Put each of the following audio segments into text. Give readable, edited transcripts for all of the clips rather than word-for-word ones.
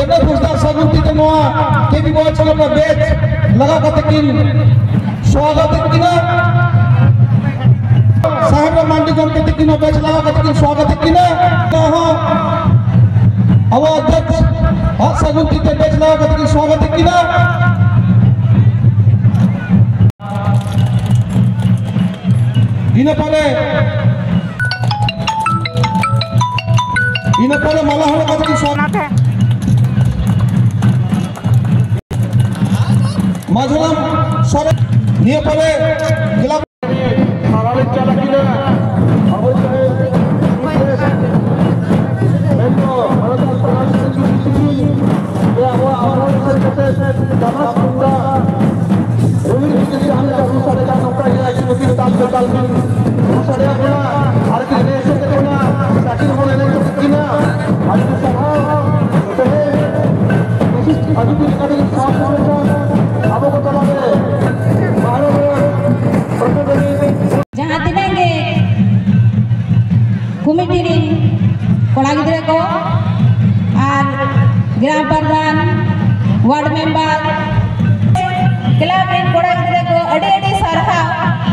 जगत उस्ताद सगुंती के नोआ के भी बहुत चलो का बेच लगा का तकिन स्वागत किना साहब मांडी जोन के तकिन बेच लगा का तकिन स्वागत किना कहो अब अध्यक्ष सगुंती के बेच लगा का तकिन स्वागत किना इन परे माला हर का तकिन स्वागत है माजुलम सर निये परे गिला हालाले चला किना अवश्य बेंतो भारत प्रकाश सिंह ये वो और से दामास कुंडा रोहित के सामने का दूसरा का नौका है कि मुझे ताल में दूसरा अपना हर के देश के कोना साकिर होने ने किना आज के सभा तो है अभी भी कभी साफ होगा अब को तलावे जहाँ दिनेंगे कमिटी री कोड़ा गिद्रे को और ग्राम प्रधान वार्ड मेंबर क्लब री कोड़ा गिद्रे को अड़ी अड़ी सारहा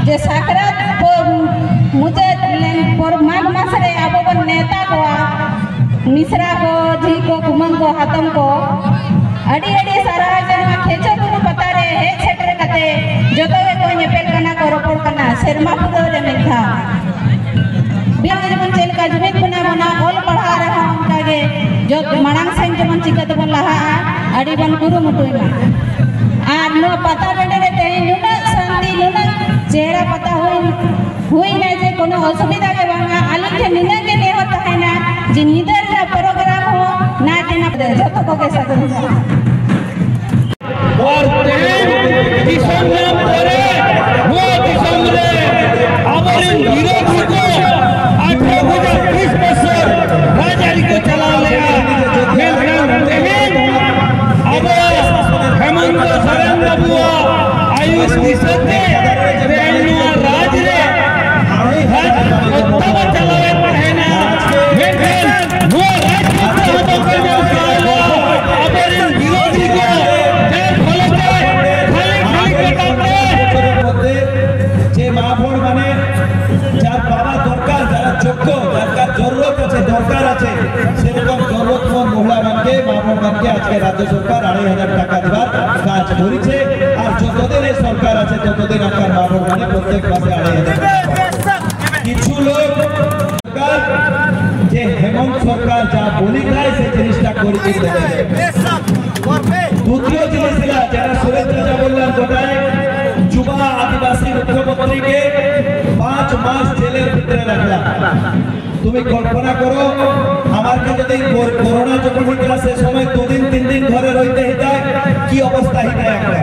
जे साकरात को मुझे पर माघ मास रे आबो बन नेता को मिश्रा को जी को कुमन को हातम को अड़ी अड़ी सारा जन खेचो को पता रे हे क्षेत्र कते जोतो को नेपेल कना को रोपड़ कना शर्मा पुदो रे मेथा बियाग जमन चेल का जुमेत बना बना ऑल पढ़ा रहा उनका के जो मणांग सेन जमन चिकत बन लहा अड़ी बन कुरु मुटुइमा आर नो पता बेडे रे ते नुना शांति नुना चेहरा पता हुई ना जे कोनो असुविधा के बांगा आलिन के निना के ने होता है ना जे निदर का प्रोग्राम हो ना देना जोतो को के साथ और दिसंबर परे वो दिसंबर आमरिन विरोधी को 2020 बছর राजारी को चला लिया अब हेमंत सोरेन बाबू आयुष दिसते राज रे उत्तम चलावे है ना वो विरोधी को राज्य सरकार 2,500 टाका दिवार काज करिছে আর যতদিন এই সরকার আছে ততদিন আপনার মা বোন মানে প্রত্যেক মাসে 2,500 কিছু লোক সরকার যে হেমন্ত সরকার যা বলি যায় সেই জিনিসটা করে দিতে দ্বিতীয় জিনিস ছিল যারা সুরেন্দ্র যা বললেন গোটায় যুবা আদিবাসী মুখ্যমন্ত্রীকে 5 মাস জেলের ভিতরে রাখলা তুমি কল্পনা করো আমার কে যদি করোনা যখন হইছিল সে সময় 2 দিন 3 দিন ঘরে রইতে হইতা কি অবস্থা হইতা একটা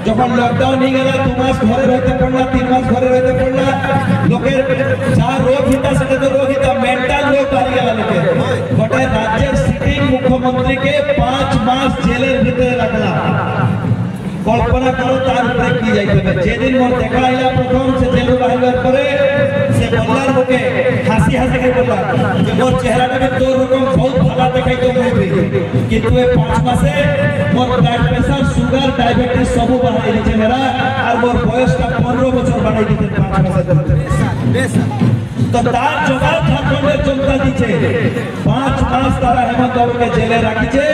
যখন লকডাউন হয়ে গেল 2 মাস ঘরে রইতে পড়লা 3 মাস ঘরে রইতে পড়লা লোকের যা রোগ হইতা সেটা তো রোগ হইতা মেন্টাল রোগ পারি গেল লোকের গোটায় রাজ্যের সিটিং মুখ্যমন্ত্রীকে 5 মাস জেলের ভিতরে রাখলা কল্পনা করো তার উপরে কি যাইতে হবে যেদিন মোর দেখা আইলা প্রথম সে জেলু বাহিবার পরে সে বললার মুখে হাসি হাসি করে বললা যে মোর চেহারাটা भी তোর রকম বহুত ভালো দেখাই তো মুই কিন্তু এই 5 মাসে মোর ব্লাড প্রেসার সুগার ডায়াবেটিস সব বাড়াই দিছে মেরা আর মোর বয়সটা 15 বছর বাড়াই দিতে 5 মাসে তো তার জবাব ঝাড়খণ্ডের জনতা দিছে 5 মাস তারা হেমন্ত বাবুকে জেলে রাখিছে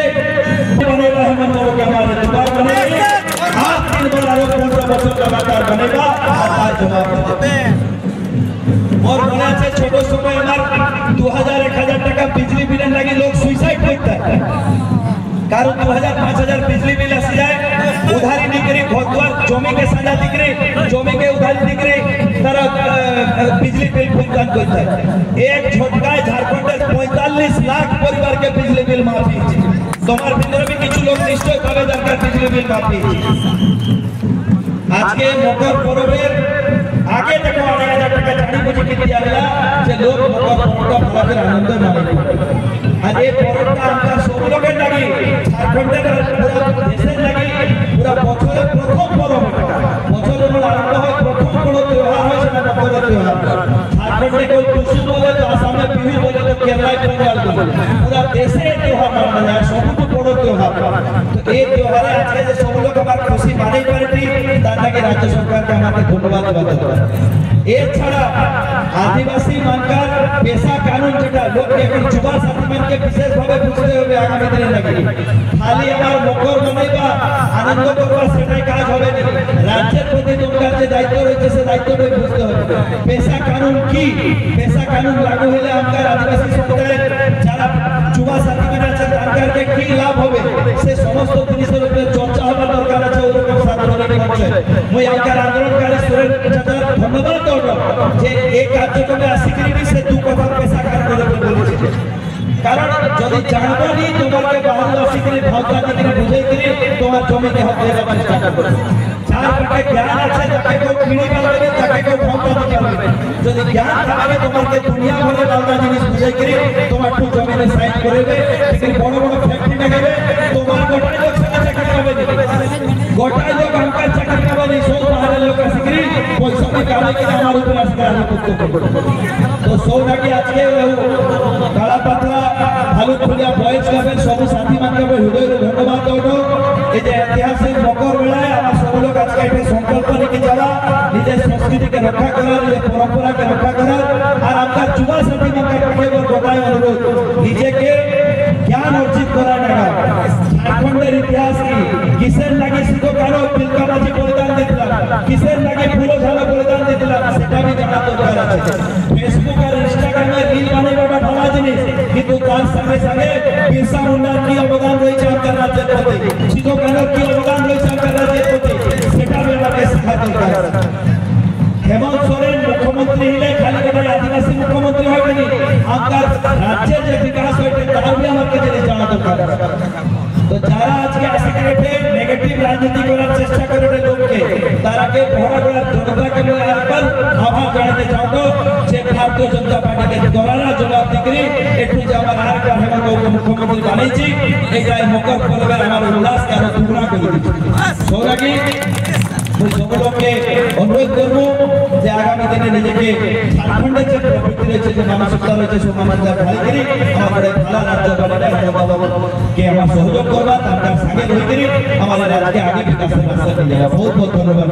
बनेगा हेमंत बाबू के हमारे जवाब बनेगा आप 3 बार आरोप 15 बच्चों लगातार बनेगा और जवाब और बना से छोटो समय हमार 2000-1000 টাকা बिजली बिल लगी लोग सुसाइड करता है कारण 2000-5000 बिजली बिल आसी जाए उधारी निकरी भगवान जमी के सजा निकरी जमी के उधारी निकरी तारा बिजली बिल भुगतान करता है एक झटका झारखंड 45 लाख परिवार के बिजली बिल माफी তোমার ভিতরে भी কিছু লোক নিশ্চয় পাবে দরকার বিজলি বিল মাফি আজকে মকর পরবের আগে দেখো 1,000 টাকা ছাড়ি বুঝি কি দিয়া গেলা যে লোক মকর পরবটা ভালোভাবে আনন্দ মানে আর এই পরবটা আমরা সব লোকের লাগি ঝাড়খণ্ডের পুরো দেশের লাগি পুরো বছরের প্রথম পরব বছরের আরম্ভ হয় প্রথম বড় त्योहार হয় সেটা মকরের त्योहार ঝাড়খণ্ডে কেউ টুসু বলে তো আসামে বিহু বলে তো কেরালায় পোঙ্গল বলে পুরো দেশে त्योहार মানা যায় সবচেয়ে বড় त्योहार তো এই त्योहारे আজকে যে সব লোক আমার খুশি মানেই পারেনি তার লাগে রাজ্য সরকারকে আমাকে ধন্যবাদ দেওয়া দরকার। এছাড়া আদিবাসী মানকার পেশা কানুন যেটা লোককে এখন যুবা সাথী মানকে বিশেষভাবে বুঝতে হবে আগামী দিনে লাগে খালি আমার মকর মানাইবা আনন্দ করবা সেটাই কাজ হবে না। রাজ্যের প্রতি তোমার যে দায়িত্ব রয়েছে সে দায়িত্বটা বুঝতে হবে। পেশা কানুন কি, পেশা কানুন লাগু হলে আমার আদিবাসী সম্প্রদায়ের যারা যুবা সাথী মানে আছে তাদেরকে কি লাভ হবে সে সমস্ত জিনিসের উপরে চর্চা হবার দরকার আছে। ওরকম সাধারণ হচ্ছে মই আমার আন্দোলনকারী সুরেশ চাচার ধন্যবাদ দেব যে এই কার্যক্রমে আসিকি সে দু কথা পেশা কানুনের উপরে বলেছে। কারণ যদি জানবানি তোমাকে বাহাদুর আসিকি ভাবনা দিকে বুঝাই দিলে তোমার জমিতে হক দেওয়ার চেষ্টা করবে। যার পাকে জ্ঞান আছে তাকে কেউ কিনে পারবে তাকে কেউ ভাবনা দিতে পারবে। যদি জ্ঞান থাকে তোমাকে দুনিয়া ভরে বাংলা জিনিস বুঝাই করে তোমার একটু জমিনে সাইন করবে কিন্তু বড় বড় ফ্যাক্টরি দেখাবে তোমার গোটাই লোক চাকরি পাবে গোটাই লোক আমার চাকরি পাবে না। সব বাহারের লোক আসিকি পয়সা কামাই করে আমার উপরে আসবে আধিপত্য করবে। তো সৌভাগ্য আজকে কালা পাতলা ভালুকপুরিয়া বয়েজ ক্লাবের সব সাথী মানকে হৃদয়ের ধন্যবাদ দেব। এই যে ঐতিহাসিক মকর মেলায় আমার সব লোক আজকে একটা সংকল্প নিয়ে যাওয়া নিজের সংস্কৃতিকে রক্ষা করার নিজের পরম্পরাকে রক্ষা করার আর আপনার যুবা সাথী মানকে পাঠাবার গোটাই অনুরোধ নিজেকে জ্ঞান অর্জিত করার টাকা ঝাড়খণ্ডের ইতিহাস কি কিসের লাগে শুধু কারো পিলকাবাজি বলিদান দিতলাম কিসের লাগে ফুলো ঝালো বলিদান দিতলাম সেটা भी জানা দরকার আছে। ফেসবুক আর ইনস্টাগ্রামে রিল বানাইবাটা ভালো জিনিস কিন্তু তার সঙ্গে সঙ্গে বিরসা মুন্ডার কি অবদান রয়েছে আপনার রাজ্যের প্রতি শুধু কারো কি অবদান রয়েছে আপনার রাজ্যের প্রতি সেটা আমাকে শেখা দরকার আছে। হেমন্ত সোরেন মুখ্যমন্ত্রী হলে খালি কোনো আদিবাসী মুখ্যমন্ত্রী হবে না আপনার রাজ্যের যে বিকাশ হয়েছে তার भी আমাকে জিনিস জানা দরকার। তো যারা আজকে আসিকি নেগেটিভ রাজনীতি করার চেষ্টা করে লোককে তারাকে ভরা করার জনতাকে একবার আহ্বান জানাতে চাও যে ভারতীয় জনতা পার্টিকে দরারা জবাব দিকে একটু যে আমার আরেকবার হেমন্ত মুখ্যমন্ত্রী বানিয়েছি এটাই মকর পর্বের আমার উল্লাসকে আরো দুগুণা করে দিচ্ছি। সৌরাগী সব লোককে অনুরোধ করবো যে আগামী দিনে নিজেকে ঝাড়খণ্ডের যে প্রবৃত্তি রয়েছে যে মানসিকতা রয়েছে সব মানুষের ভালো করে আমাদের ভালো রাজ্য বাড়িকে আমার সহযোগ করবা তার সঙ্গে রয়ে আমাদের রাজ্যকে আগে বিকাশের রাস্তা নিয়ে যাওয়া। বহুত বহুত ধন্যবাদ।